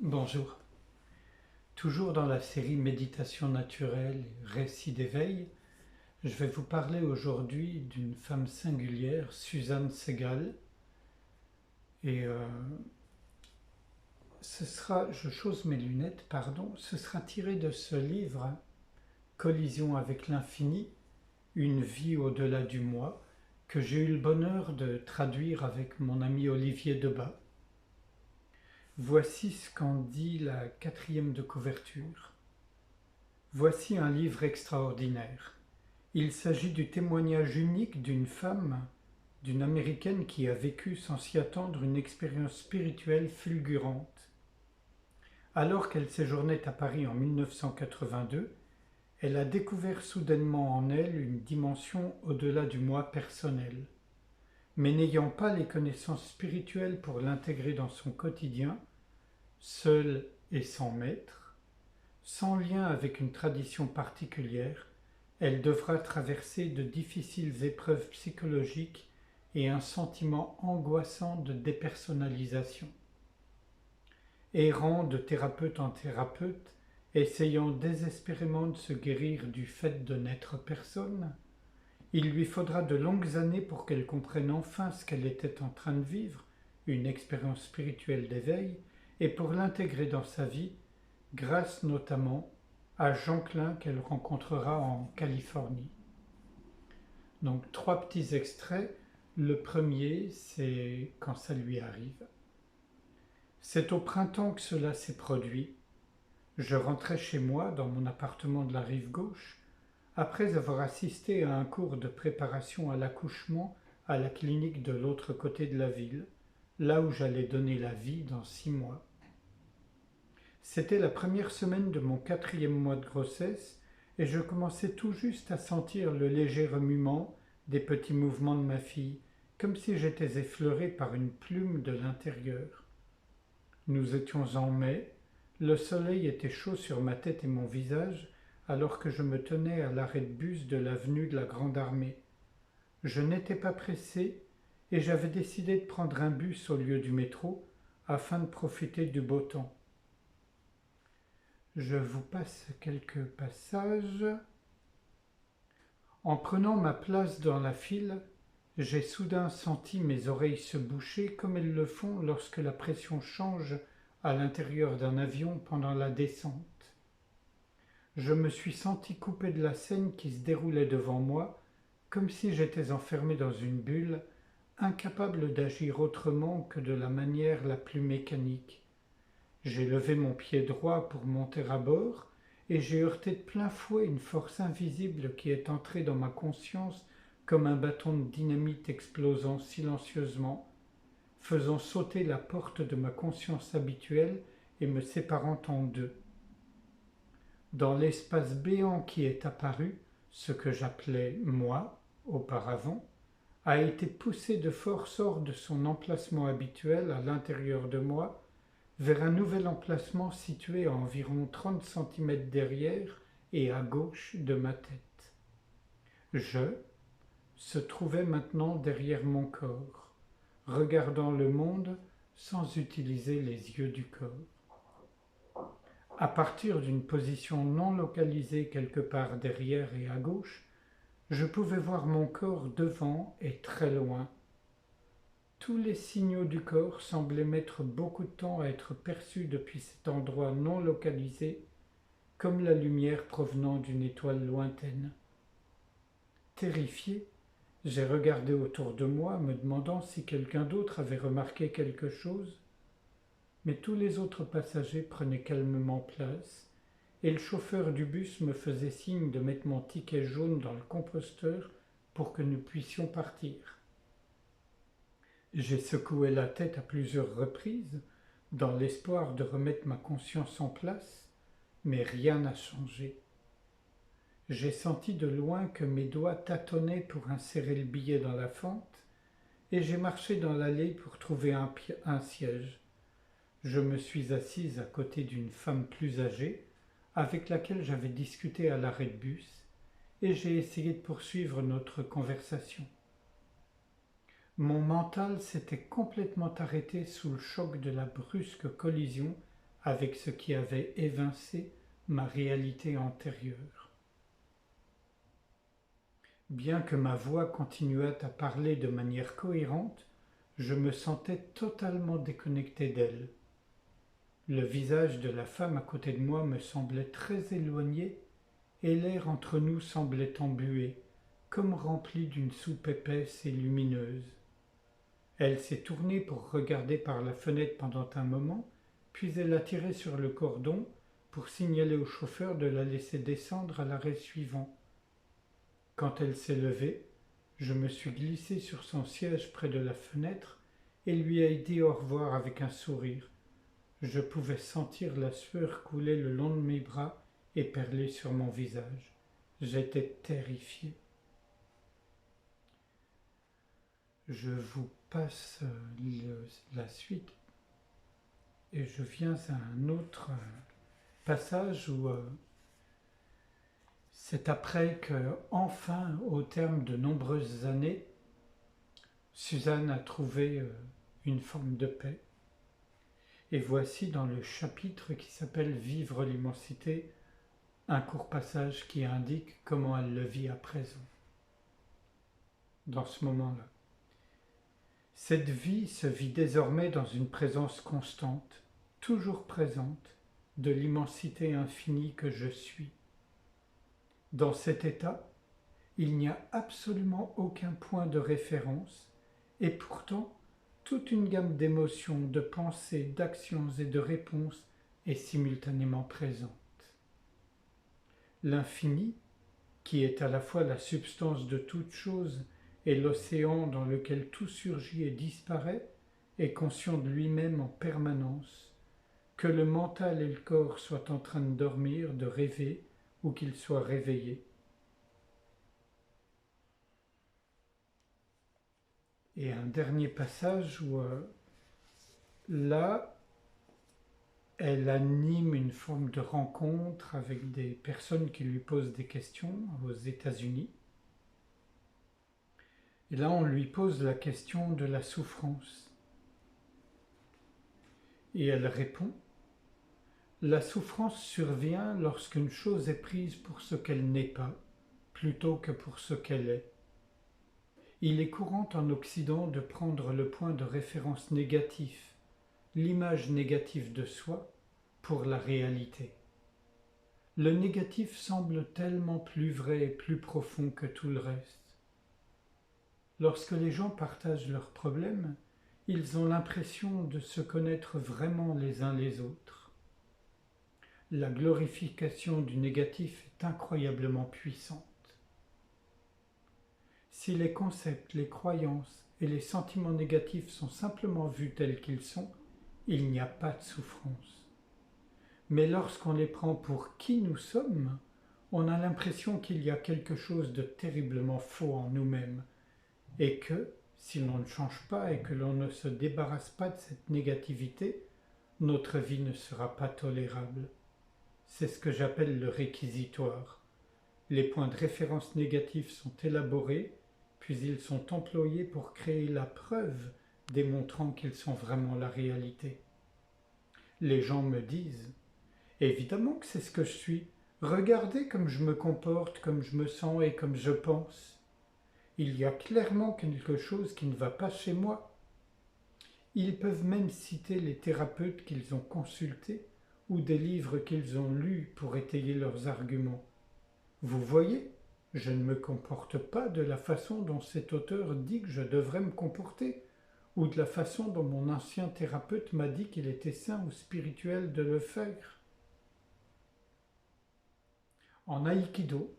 Bonjour. Toujours dans la série Méditation naturelle et récits d'éveil, je vais vous parler aujourd'hui d'une femme singulière, Suzanne Segal. Et je chausse mes lunettes, pardon, ce sera tiré de ce livre, Collision avec l'infini, une vie au-delà du moi, que j'ai eu le bonheur de traduire avec mon ami Olivier Debat. Voici ce qu'en dit la quatrième de couverture. Voici un livre extraordinaire. Il s'agit du témoignage unique d'une femme, d'une Américaine qui a vécu sans s'y attendre une expérience spirituelle fulgurante. Alors qu'elle séjournait à Paris en 1982, elle a découvert soudainement en elle une dimension au-delà du moi personnel. Mais n'ayant pas les connaissances spirituelles pour l'intégrer dans son quotidien, seule et sans maître, sans lien avec une tradition particulière, elle devra traverser de difficiles épreuves psychologiques et un sentiment angoissant de dépersonnalisation. Errant de thérapeute en thérapeute, essayant désespérément de se guérir du fait de n'être personne, il lui faudra de longues années pour qu'elle comprenne enfin ce qu'elle était en train de vivre, une expérience spirituelle d'éveil, et pour l'intégrer dans sa vie, grâce notamment à Jean Klein qu'elle rencontrera en Californie. Donc 3 petits extraits. Le premier, c'est quand ça lui arrive. C'est au printemps que cela s'est produit. Je rentrais chez moi dans mon appartement de la rive gauche après avoir assisté à un cours de préparation à l'accouchement à la clinique de l'autre côté de la ville, là où j'allais donner la vie dans 6 mois. C'était la première semaine de mon 4e mois de grossesse et je commençais tout juste à sentir le léger remuement des petits mouvements de ma fille, comme si j'étais effleuré par une plume de l'intérieur. Nous étions en mai, le soleil était chaud sur ma tête et mon visage alors que je me tenais à l'arrêt de bus de l'avenue de la Grande Armée. Je n'étais pas pressé et j'avais décidé de prendre un bus au lieu du métro afin de profiter du beau temps. Je vous passe quelques passages. En prenant ma place dans la file, j'ai soudain senti mes oreilles se boucher comme elles le font lorsque la pression change à l'intérieur d'un avion pendant la descente. Je me suis senti coupé de la scène qui se déroulait devant moi, comme si j'étais enfermé dans une bulle, incapable d'agir autrement que de la manière la plus mécanique. J'ai levé mon pied droit pour monter à bord et j'ai heurté de plein fouet une force invisible qui est entrée dans ma conscience comme un bâton de dynamite explosant silencieusement, faisant sauter la porte de ma conscience habituelle et me séparant en deux. Dans l'espace béant qui est apparu, ce que j'appelais moi auparavant, a été poussé de force hors de son emplacement habituel à l'intérieur de moi, vers un nouvel emplacement situé à environ 30 cm derrière et à gauche de ma tête. Je se trouvais maintenant derrière mon corps, regardant le monde sans utiliser les yeux du corps. À partir d'une position non localisée quelque part derrière et à gauche, je pouvais voir mon corps devant et très loin. Tous les signaux du corps semblaient mettre beaucoup de temps à être perçus depuis cet endroit non localisé, comme la lumière provenant d'une étoile lointaine. Terrifié, j'ai regardé autour de moi, me demandant si quelqu'un d'autre avait remarqué quelque chose, mais tous les autres passagers prenaient calmement place, et le chauffeur du bus me faisait signe de mettre mon ticket jaune dans le composteur pour que nous puissions partir. J'ai secoué la tête à plusieurs reprises, dans l'espoir de remettre ma conscience en place, mais rien n'a changé. J'ai senti de loin que mes doigts tâtonnaient pour insérer le billet dans la fente, et j'ai marché dans l'allée pour trouver un siège. Je me suis assise à côté d'une femme plus âgée, avec laquelle j'avais discuté à l'arrêt de bus, et j'ai essayé de poursuivre notre conversation. Mon mental s'était complètement arrêté sous le choc de la brusque collision avec ce qui avait évincé ma réalité antérieure. Bien que ma voix continuât à parler de manière cohérente, je me sentais totalement déconnecté d'elle. Le visage de la femme à côté de moi me semblait très éloigné et l'air entre nous semblait embué, comme rempli d'une soupe épaisse et lumineuse. Elle s'est tournée pour regarder par la fenêtre pendant un moment, puis elle a tiré sur le cordon pour signaler au chauffeur de la laisser descendre à l'arrêt suivant. Quand elle s'est levée, je me suis glissé sur son siège près de la fenêtre et lui ai dit au revoir avec un sourire. Je pouvais sentir la sueur couler le long de mes bras et perler sur mon visage. J'étais terrifié. Je vous passe la suite et je viens à un autre passage où c'est après que, enfin, au terme de nombreuses années, Suzanne a trouvé une forme de paix. Et voici dans le chapitre qui s'appelle Vivre l'immensité, un court passage qui indique comment elle le vit à présent, dans ce moment-là. Cette vie se vit désormais dans une présence constante, toujours présente, de l'immensité infinie que je suis. Dans cet état, il n'y a absolument aucun point de référence, et pourtant, toute une gamme d'émotions, de pensées, d'actions et de réponses est simultanément présente. L'infini, qui est à la fois la substance de toute chose et l'océan dans lequel tout surgit et disparaît, est conscient de lui-même en permanence, que le mental et le corps soient en train de dormir, de rêver, ou qu'ils soient réveillés. Et un dernier passage où là, elle anime une forme de rencontre avec des personnes qui lui posent des questions aux États-Unis. Et là, on lui pose la question de la souffrance. Et elle répond, « La souffrance survient lorsqu'une chose est prise pour ce qu'elle n'est pas, plutôt que pour ce qu'elle est. Il est courant en Occident de prendre le point de référence négatif, l'image négative de soi, pour la réalité. Le négatif semble tellement plus vrai et plus profond que tout le reste. Lorsque les gens partagent leurs problèmes, ils ont l'impression de se connaître vraiment les uns les autres. La glorification du négatif est incroyablement puissante. Si les concepts, les croyances et les sentiments négatifs sont simplement vus tels qu'ils sont, il n'y a pas de souffrance. Mais lorsqu'on les prend pour qui nous sommes, on a l'impression qu'il y a quelque chose de terriblement faux en nous-mêmes, et que, si l'on ne change pas et que l'on ne se débarrasse pas de cette négativité, notre vie ne sera pas tolérable. C'est ce que j'appelle le réquisitoire. Les points de référence négatifs sont élaborés, puis ils sont employés pour créer la preuve démontrant qu'ils sont vraiment la réalité. Les gens me disent « Évidemment que c'est ce que je suis. Regardez comme je me comporte, comme je me sens et comme je pense. Il y a clairement quelque chose qui ne va pas chez moi. » Ils peuvent même citer les thérapeutes qu'ils ont consultés ou des livres qu'ils ont lus pour étayer leurs arguments. Vous voyez, je ne me comporte pas de la façon dont cet auteur dit que je devrais me comporter, ou de la façon dont mon ancien thérapeute m'a dit qu'il était sain ou spirituel de le faire. En aïkido,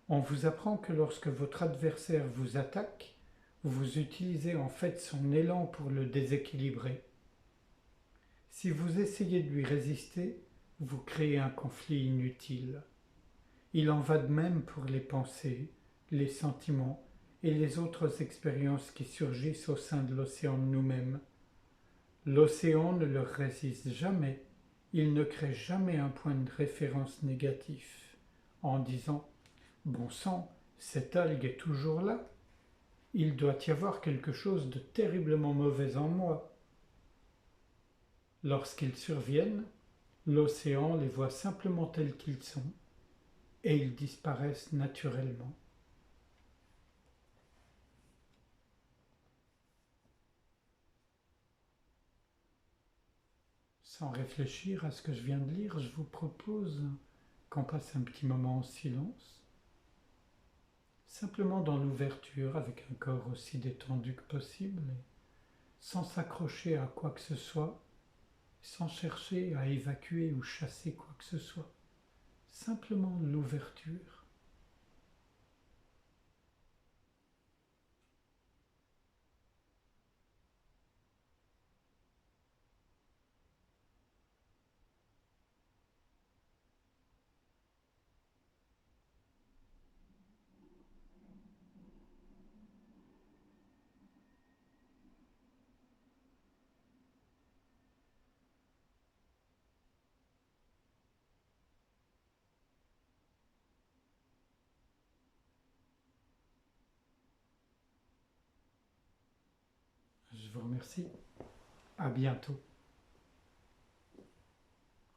on vous apprend que lorsque votre adversaire vous attaque, vous utilisez en fait son élan pour le déséquilibrer. Si vous essayez de lui résister, vous créez un conflit inutile. Il en va de même pour les pensées, les sentiments et les autres expériences qui surgissent au sein de l'océan de nous-mêmes. L'océan ne leur résiste jamais, il ne crée jamais un point de référence négatif, en disant « Bon sang, cette algue est toujours là. Il doit y avoir quelque chose de terriblement mauvais en moi. » Lorsqu'ils surviennent, L'océan les voit simplement tels qu'ils sont et ils disparaissent naturellement. Sans réfléchir à ce que je viens de lire, je vous propose qu'on passe un petit moment en silence, simplement dans l'ouverture avec un corps aussi détendu que possible, sans s'accrocher à quoi que ce soit, sans chercher à évacuer ou chasser quoi que ce soit. Simplement l'ouverture. Je vous remercie. À bientôt.